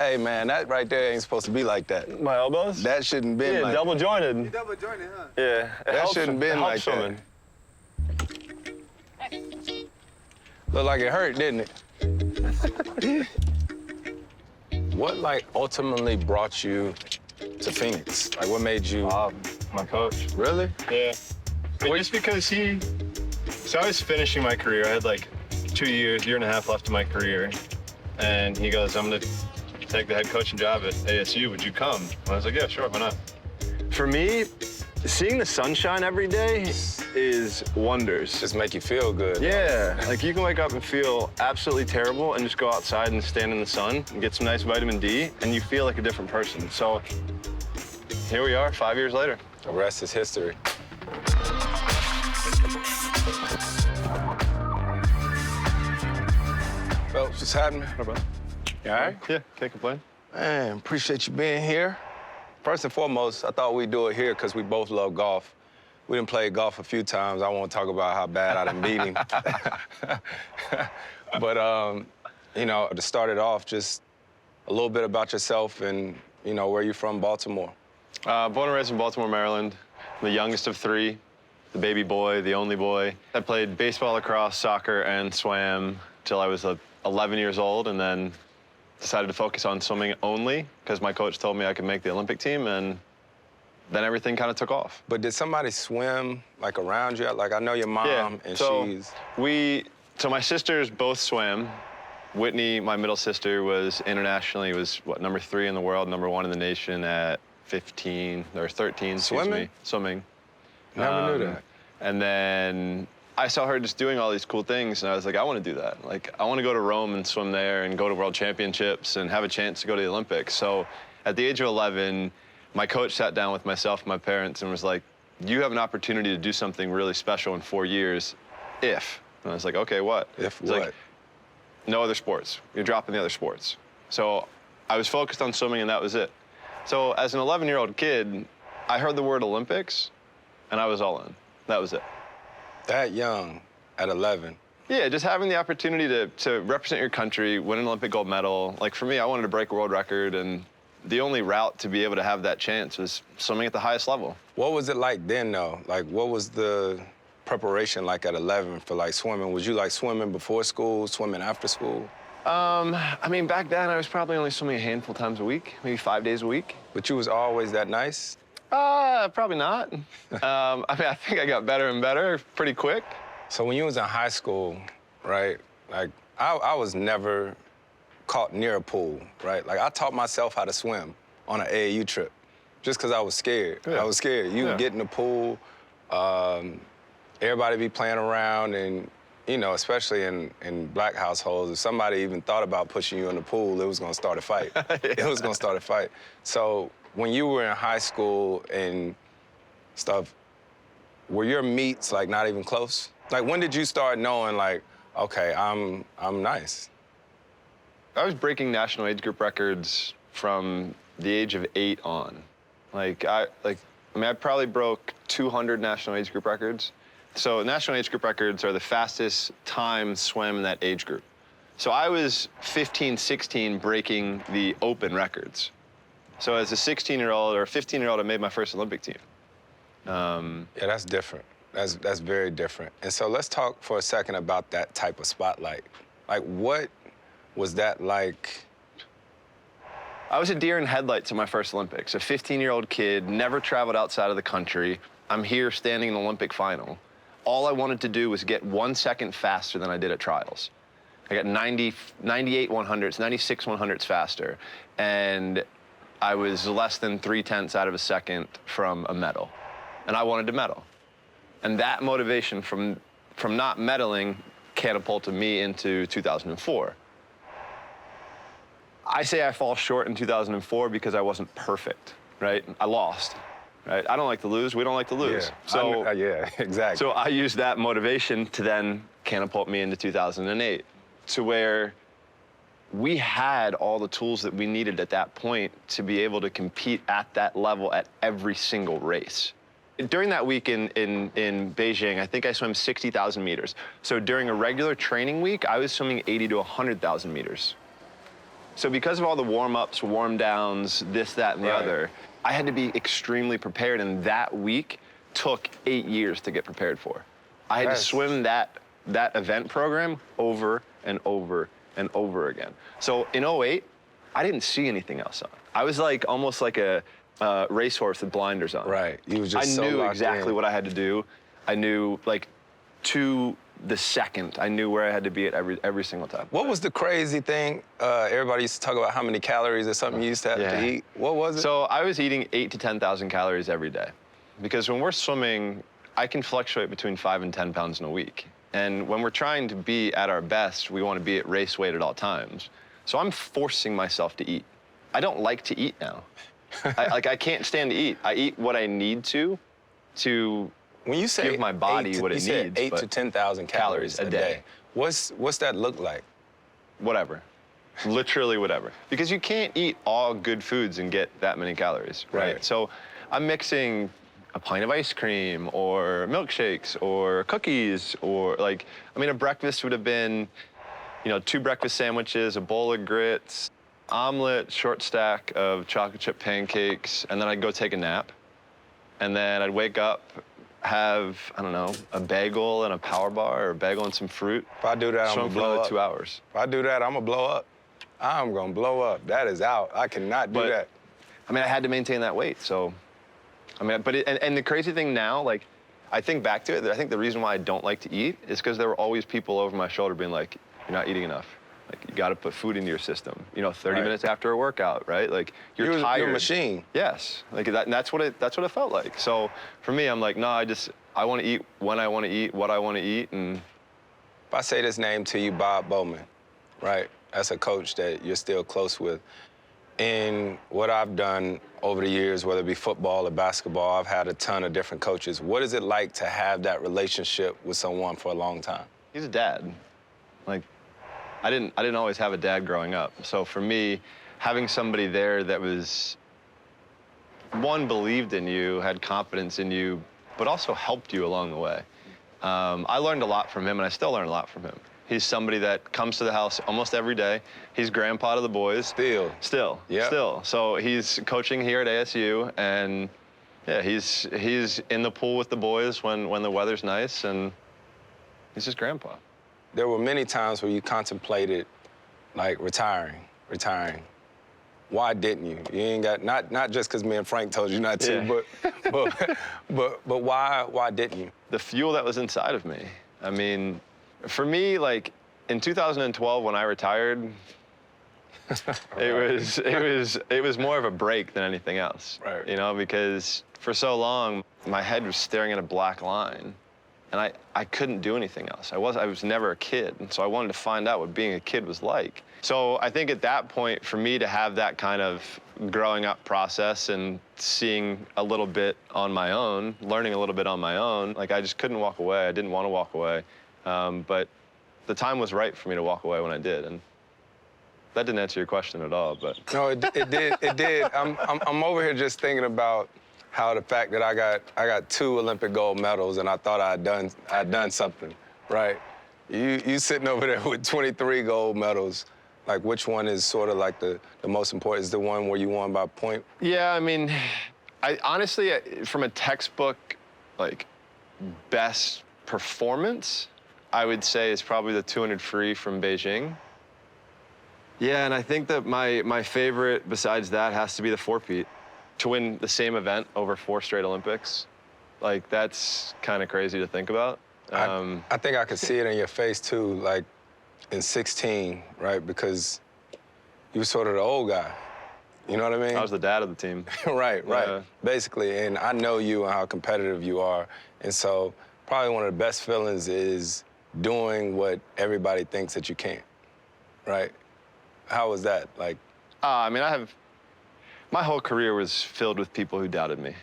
Hey, man, that right there ain't supposed to be like that. My elbows? That shouldn't been Yeah, like double jointed. You double jointed, huh? Yeah. That shouldn't been like swimming. that. Looked like it hurt, didn't it? What, like, ultimately brought you to Phoenix? Like, what made you... My coach. Really? Yeah. Just because so I was finishing my career. I had like 2 years, year and a half left of my career. And he goes, I'm gonna take the head coaching job at ASU. Would you come? And I was like, yeah, sure, why not? For me, seeing the sunshine every day is wonders. Just make you feel good. Yeah, like you can wake up and feel absolutely terrible and just go outside and stand in the sun and get some nice vitamin D and you feel like a different person. So here we are 5 years later. The rest is history. Phelps, what's happening? Hey, brother. You all right? Yeah, can't complain. Man, appreciate you being here. First and foremost, I thought we'd do it here because we both love golf. We done played golf a few times. I won't talk about how bad I done beat him. But, you know, to start it off, just a little bit about yourself and, you know, where you from, Baltimore. Born and raised in Baltimore, Maryland. I'm the youngest of three, the baby boy, the only boy. I played baseball, lacrosse, soccer, and swam till I was 11 years old, and then decided to focus on swimming only because my coach told me I could make the Olympic team, and then everything kind of took off. But did somebody swim, like, around you? Like, I know your mom, and she's... So my sisters both swam. Whitney, my middle sister, was internationally, what, number 3 in the world, number 1 in the nation at 15, or 13, excuse me. Swimming? Never knew that. And then I saw her just doing all these cool things, and I was like, I want to do that. Like, I want to go to Rome and swim there and go to World Championships and have a chance to go to the Olympics. So at the age of 11, my coach sat down with myself and my parents and was like, you have an opportunity to do something really special in 4 years, if. And I was like, okay, what? If He's what? like, no other sports. You're dropping the other sports. So I was focused on swimming, and that was it. So as an 11-year-old kid, I heard the word Olympics, and I was all in. That was it. That young, at 11. Yeah, just having the opportunity to represent your country, win an Olympic gold medal. Like, for me, I wanted to break a world record, and the only route to be able to have that chance was swimming at the highest level. What was it like then, though? Like, what was the preparation like at 11 for, like, swimming? Was you, like, swimming before school, swimming after school? I mean, back then, I was probably only swimming a handful of times a week, maybe 5 days a week. But you was always that nice? Probably not. I mean, I think I got better and better pretty quick. So when you was in high school, right, like, I was never caught near a pool, right? Like, I taught myself how to swim on an AAU trip just because I was scared. Yeah. I was scared. You get in the pool, everybody be playing around, and, you know, especially in black households, if somebody even thought about pushing you in the pool, it was gonna start a fight. Yeah. It was gonna start a fight. So when you were in high school and stuff, were your meets, like, not even close? Like, when did you start knowing, like, okay, I'm nice? I was breaking national age group records from the age of 8 on. I mean, I probably broke 200 national age group records. So national age group records are the fastest time swim in that age group. So I was 15, 16 breaking the open records. So as a 16-year-old or a 15-year-old, I made my first Olympic team. Yeah, that's different. That's very different. And so let's talk for a second about that type of spotlight. Like, what was that like? I was a deer in headlights at my first Olympics. A 15-year-old kid, never traveled outside of the country. I'm here standing in the Olympic final. All I wanted to do was get 1 second faster than I did at trials. I got 98 100s, 96 100s faster. And I was less than 0.3 out of a second from a medal. And I wanted to medal. And that motivation from not medaling catapulted me into 2004. I say I fall short in 2004 because I wasn't perfect, right? I lost, right? I don't like to lose. We don't like to lose. Yeah, So yeah, exactly. So I used that motivation to then catapult me into 2008, to where we had all the tools that we needed at that point to be able to compete at that level at every single race. During that week in Beijing, I think I swam 60,000 meters. So during a regular training week, I was swimming 80 to 100,000 meters. So because of all the warm-ups, warm-downs, this, that, and the Right. other, I had to be extremely prepared, and that week took 8 years to get prepared for. I had to Yes. swim that event program over and over and over again. So in '08, I didn't see anything else on. I was like almost like a racehorse with blinders on. Right. You was just I so knew locked exactly in. what I had to do. I knew, like, to the second, I knew where I had to be at every single time. What was the crazy thing? Everybody used to talk about how many calories or something you used to have to eat. What was it? So I was eating 8,000 to 10,000 calories every day. Because when we're swimming, I can fluctuate between 5 and 10 pounds in a week. And when we're trying to be at our best, we want to be at race weight at all times. So I'm forcing myself to eat. I don't like to eat now. I can't stand to eat. I eat what I need to when you say give my body what it you said needs, 8 to but 10,000 calories a day. What's that look like? whatever. Literally whatever. Because you can't eat all good foods and get that many calories, right? Right. So I'm mixing a pint of ice cream or milkshakes or cookies or like, I mean, a breakfast would have been, 2 breakfast sandwiches, a bowl of grits, omelet, short stack of chocolate chip pancakes, and then I'd go take a nap. And then I'd wake up, have, I don't know, a bagel and a power bar or a bagel and some fruit. If I do that, I'm Swim gonna for blow another up. 2 hours. If I do that, I'm gonna blow up. I'm gonna blow up. That is out. I cannot do But, that. I mean, I had to maintain that weight, so. I mean, and the crazy thing now, like, I think back to it, I think the reason why I don't like to eat is because there were always people over my shoulder being like, you're not eating enough. Like, you gotta put food into your system. 30 Right. minutes after a workout, right? Like, you're tired. You're a machine. Yes, like that, and that's what it felt like. So for me, I'm like, no, I want to eat when I want to eat, what I want to eat, and If I say this name to you, Bob Bowman, right? That's a coach that you're still close with. In what I've done over the years, whether it be football or basketball, I've had a ton of different coaches. What is it like to have that relationship with someone for a long time? he's a dad. Like, I didn't always have a dad growing up. So for me, having somebody there that was, one, believed in you, had confidence in you, but also helped you along the way. I learned a lot from him, and I still learn a lot from him. He's somebody that comes to the house almost every day. He's grandpa to the boys. Still. Yeah. Still. So he's coaching here at ASU, and yeah, he's in the pool with the boys when the weather's nice, and he's just grandpa. There were many times where you contemplated, like, retiring. Why didn't you? You ain't got, not just because me and Frank told you not to, Yeah. but why didn't you? The fuel that was inside of me. I mean, for me, like, in 2012 when I retired, it was more of a break than anything else. Right. Because for so long my head was staring at a black line, and I couldn't do anything else. I was never a kid, and so I wanted to find out what being a kid was like. So I think at that point, for me to have that kind of growing up process and seeing a little bit on my own, learning a little bit on my own, like, I just couldn't walk away. I didn't want to walk away. But the time was right for me to walk away when I did. And that didn't answer your question at all, but. No, it did. It did. I'm over here just thinking about how the fact that I got 2 Olympic gold medals, and I thought I'd done something, right? You sitting over there with 23 gold medals. Like, which one is sort of like the most important? Is the one where you won by point? Yeah, I mean, I honestly, from a textbook, like, best performance, I would say is probably the 200 free from Beijing. Yeah, and I think that my favorite besides that has to be the 4-peat. To win the same event over 4 straight Olympics, like, that's kind of crazy to think about. I think I could see it in your face too, like in 16, right? Because you were sort of the old guy. You know what I mean? I was the dad of the team. Right. Yeah. Basically, and I know you and how competitive you are. And so probably one of the best feelings is doing what everybody thinks that you can't, right? How was that? Like, I mean, my whole career was filled with people who doubted me.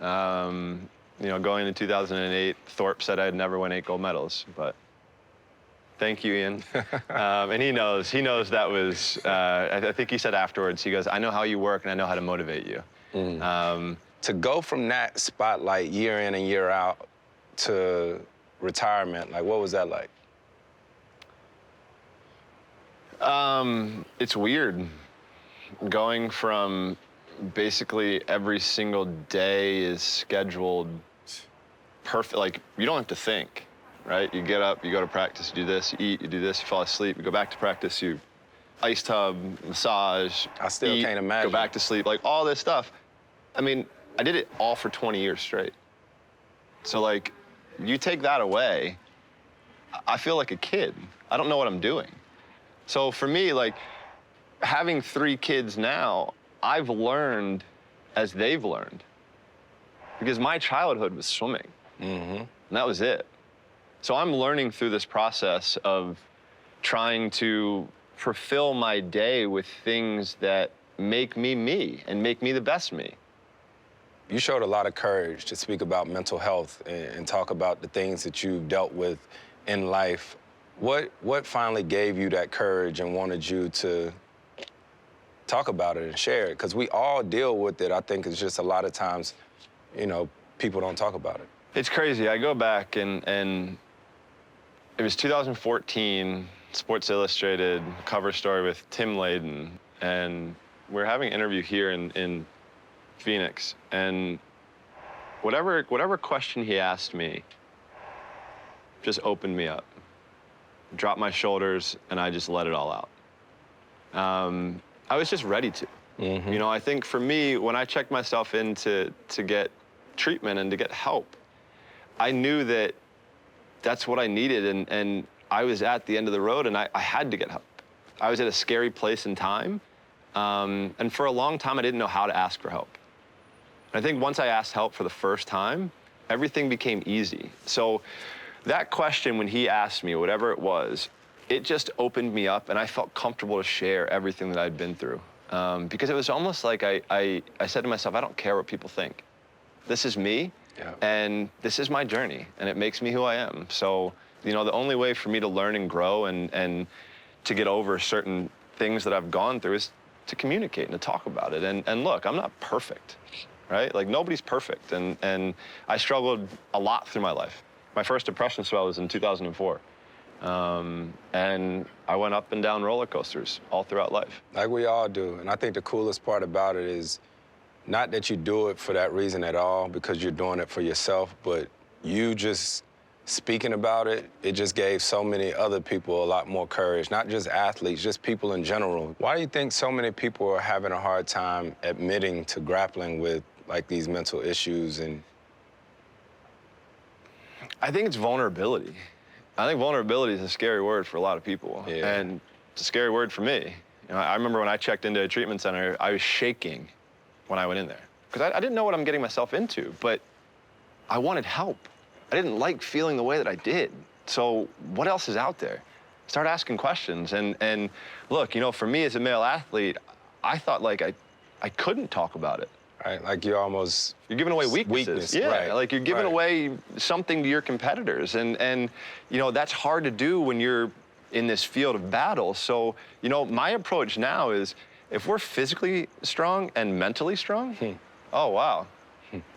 Going into 2008, Thorpe said I'd never win 8 gold medals, but thank you, Ian. And he knows that was, I think he said afterwards, he goes, I know how you work and I know how to motivate you. to go from that spotlight year in and year out to retirement, like, what was that like? It's weird going from basically every single day is scheduled perfect. Like, you don't have to think, right? You get up, you go to practice, you do this, you eat, you do this, you fall asleep, you go back to practice, you ice tub, massage, I still eat, can't imagine. go back to sleep, like all this stuff. I mean, I did it all for 20 years straight. So like, you take that away, I feel like a kid. I don't know what I'm doing. So for me, like, having 3 kids now, I've learned as they've learned. Because my childhood was swimming. And that was it. So I'm learning through this process of trying to fulfill my day with things that make me me and make me the best me. You showed a lot of courage to speak about mental health and talk about the things that you've dealt with in life. What finally gave you that courage and wanted you to talk about it and share it? Because we all deal with it. I think it's just a lot of times, you know, people don't talk about it. It's crazy. I go back and it was 2014, Sports Illustrated cover story with Tim Layden, and we're having an interview here in Phoenix, and whatever question he asked me just opened me up, dropped my shoulders, and I just let it all out. I was just ready to. You know, I think for me, when I checked myself in to get treatment and to get help, I knew that that's what I needed, and I was at the end of the road, and I had to get help. I was at a scary place in time, and for a long time, I didn't know how to ask for help. I think once I asked help for the first time, everything became easy. So that question, when he asked me, whatever it was, it just opened me up, and I felt comfortable to share everything that I'd been through. Because it was almost like I said to myself, I don't care what people think. This is me, and this is my journey, and it makes me who I am. So, you know, the only way for me to learn and grow and to get over certain things that I've gone through is to communicate and to talk about it. And look, I'm not perfect, right? Like, nobody's perfect, and I struggled a lot through my life. My first depression spell was in 2004. And I went up and down roller coasters all throughout life. Like we all do. And I think the coolest part about it is not that you do it for that reason at all, because you're doing it for yourself, but you just speaking about it, it just gave so many other people a lot more courage, not just athletes, just people in general. Why do you think so many people are having a hard time admitting to grappling with, like, these mental issues? And I think it's vulnerability. I think vulnerability is a scary word for a lot of people, and it's a scary word for me. You know, I remember when I checked into a treatment center, I was shaking when I went in there, because I didn't know what I'm getting myself into, but I wanted help. I didn't like feeling the way that I did. So what else is out there? Start asking questions, and look, you know, for me as a male athlete, I thought like I couldn't talk about it. right, like you're giving away weaknesses. Yeah, right, like you're giving right. away something to your competitors, and you know, that's hard to do when you're in this field of battle. So, you know, my approach now is, if we're physically strong and mentally strong, oh wow,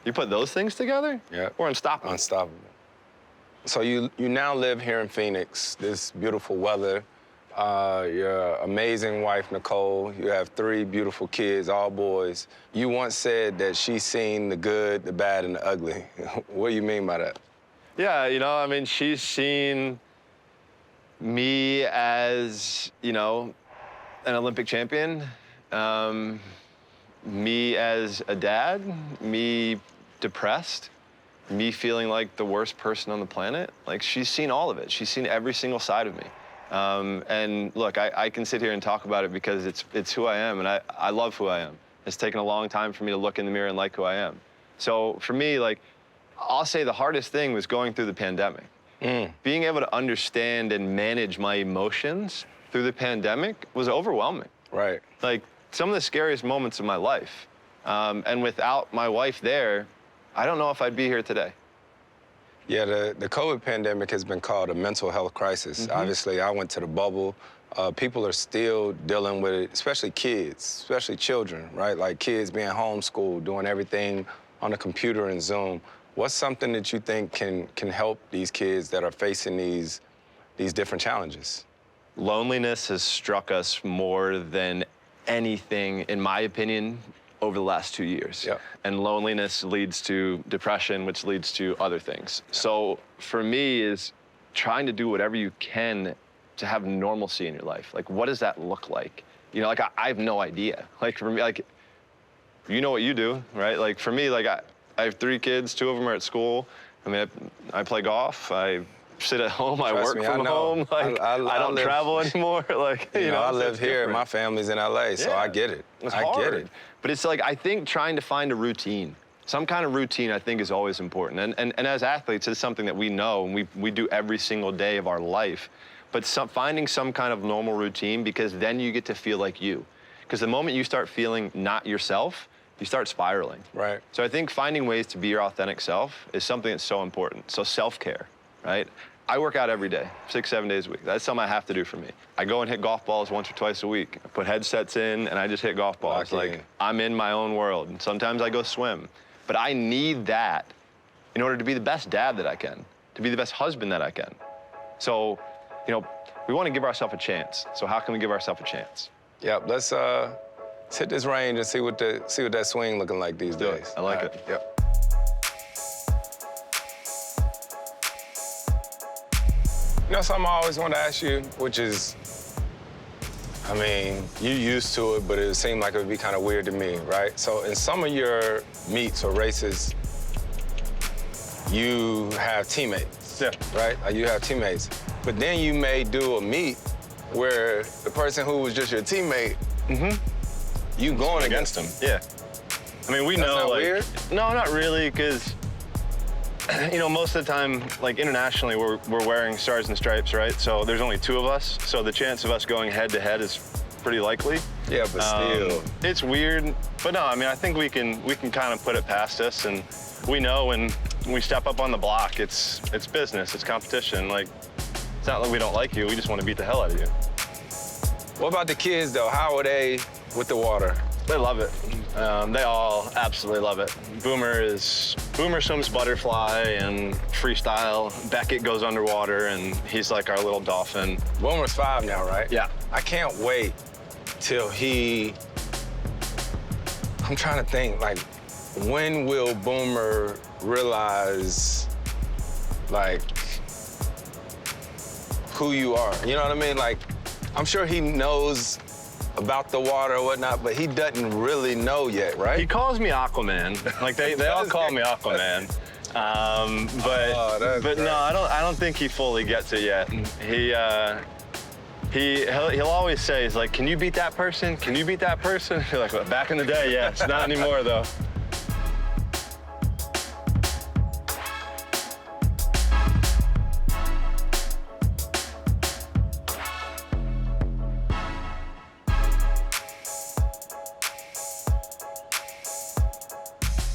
you put those things together, we're unstoppable. Unstoppable. So you now live here in Phoenix, this beautiful weather. Your amazing wife, Nicole. You have 3 beautiful kids, all boys. You once said that she's seen the good, the bad, and the ugly. What do you mean by that? Yeah, you know, I mean, she's seen me as, you know, an Olympic champion, me as a dad, me depressed, me feeling like the worst person on the planet. Like, she's seen all of it. She's seen every single side of me. And look, I can sit here and talk about it because it's who I am, and I love who I am. It's taken a long time for me to look in the mirror and like who I am. So for me, like, I'll say the hardest thing was going through the pandemic. Being able to understand and manage my emotions through the pandemic was overwhelming. Right. Like, some of the scariest moments of my life. And without my wife there, I don't know if I'd be here today. Yeah, the COVID pandemic has been called a mental health crisis. Obviously, I went to the bubble. People are still dealing with it, especially kids, especially children, right? Like kids being homeschooled, doing everything on a computer and Zoom. What's something that you think can help these kids that are facing these different challenges? loneliness has struck us more than anything, in my opinion, over the last 2 years. Yeah. And loneliness leads to depression, which leads to other things. So for me is trying to do whatever you can to have normalcy in your life. Like, what does that look like? You know, like I have no idea. Like for me, like, you know what you do, right? Like for me, like I have 3 kids, 2 of them are at school. I mean, I play golf, I sit at home, I work from home. Like, I don't travel anymore. Like, you know, I live here, my family's in LA, so I get it. I get it. But it's like, I think trying to find a routine, some kind of routine, I think is always important. And as athletes, it's something that we know and we do every single day of our life. But finding some kind of normal routine, because then you get to feel like you. Because the moment you start feeling not yourself, you start spiraling. Right. So I think finding ways to be your authentic self is something that's so important. So self-care, right? I work out every day, 6, 7 days a week. That's something I have to do for me. I go and hit golf balls once or twice a week. I put headsets in and I just hit golf balls. Like, I'm in my own world. And sometimes I go swim. But I need that in order to be the best dad that I can, to be the best husband that I can. So, you know, we want to give ourselves a chance. So how can we give ourselves a chance? Yep, let's hit this range and see what that swing looking like these days. I like it. Yep. You know something I always wanted to ask you, which is, I mean, you're used to it, but it seemed like it would be kind of weird to me, right? So in some of your meets or races, you have teammates, right? Like, you have teammates. But then you may do a meet where the person who was just your teammate, you going against them. Yeah. I mean, we That's know, not like, weird? No, not really, because, you know, most of the time, like, internationally, we're wearing stars and stripes, right? So there's only 2 of us, so the chance of us going head-to-head is pretty likely. Yeah, but still. It's weird, but no, I mean, I think we can kind of put it past us, and we know when we step up on the block, it's business, it's competition. Like, it's not like we don't like you, we just want to beat the hell out of you. What about the kids, though? How are they with the water? They love it. They all absolutely love it. Boomer swims butterfly and freestyle. Beckett goes underwater, and he's like our little dolphin. Boomer's 5 now, right? Yeah. I can't wait till I'm trying to think, like, when will Boomer realize, like, who you are? You know what I mean? Like, I'm sure he knows about the water or whatnot, but he doesn't really know yet, right? He calls me Aquaman. Like, they all call me Aquaman. But no, I don't think he fully gets it yet. He'll always say, he's like, can you beat that person? Can you beat that person? You're like, well, back in the day, yes. Not anymore, though.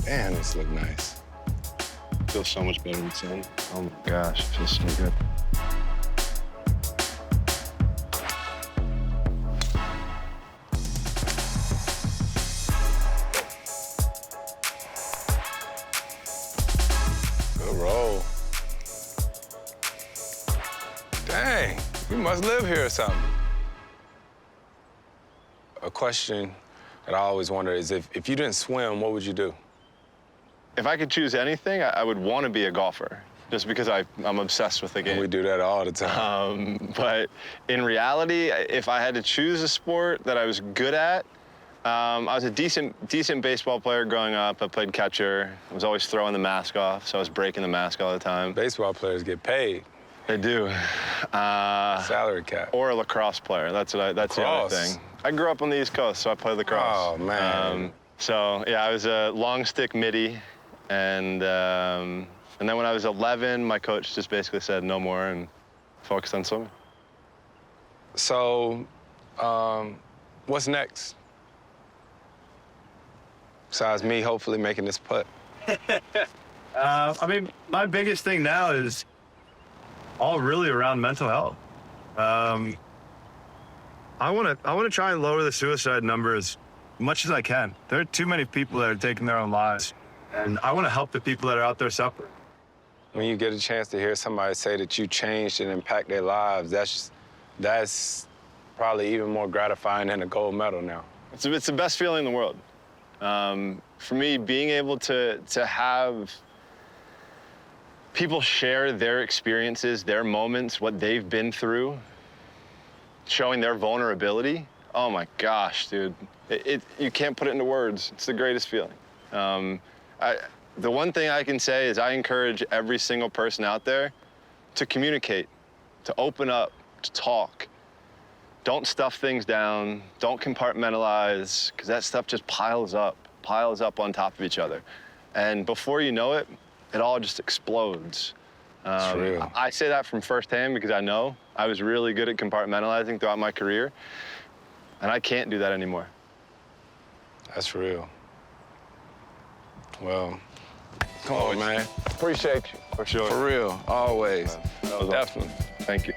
Man, this look nice. Feels so much better than sun. Oh my gosh, it feels so good. Good roll. Dang, you must live here or something. A question that I always wonder is if you didn't swim, what would you do? If I could choose anything, I would want to be a golfer, just because I'm obsessed with the game. We do that all the time. But in reality, if I had to choose a sport that I was good at, I was a decent baseball player growing up. I played catcher. I was always throwing the mask off, so I was breaking the mask all the time. Baseball players get paid. They do. Salary cap. Or a lacrosse player. That's the other thing. I grew up on the East Coast, so I played lacrosse. Oh, man. So, yeah, I was a long stick middie. And then when I was 11, my coach just basically said no more and focused on swimming. So, what's next? Besides me hopefully making this putt. I mean, my biggest thing now is all really around mental health. I want to try and lower the suicide number as much as I can. There are too many people that are taking their own lives, and I want to help the people that are out there suffering. When you get a chance to hear somebody say that you changed and impacted their lives, that's probably even more gratifying than a gold medal now. It's the best feeling in the world. For me, being able to have people share their experiences, their moments, what they've been through, showing their vulnerability. Oh my gosh, dude. You can't put it into words. It's the greatest feeling. The one thing I can say is I encourage every single person out there to communicate, to open up, to talk. Don't stuff things down. Don't compartmentalize, because that stuff just piles up on top of each other. And before you know it, it all just explodes. It's real. I say that from firsthand because I know I was really good at compartmentalizing throughout my career, and I can't do that anymore. That's real. Well, come on, man. Appreciate you. For sure. For real, always. That was awesome. Definitely. Thank you.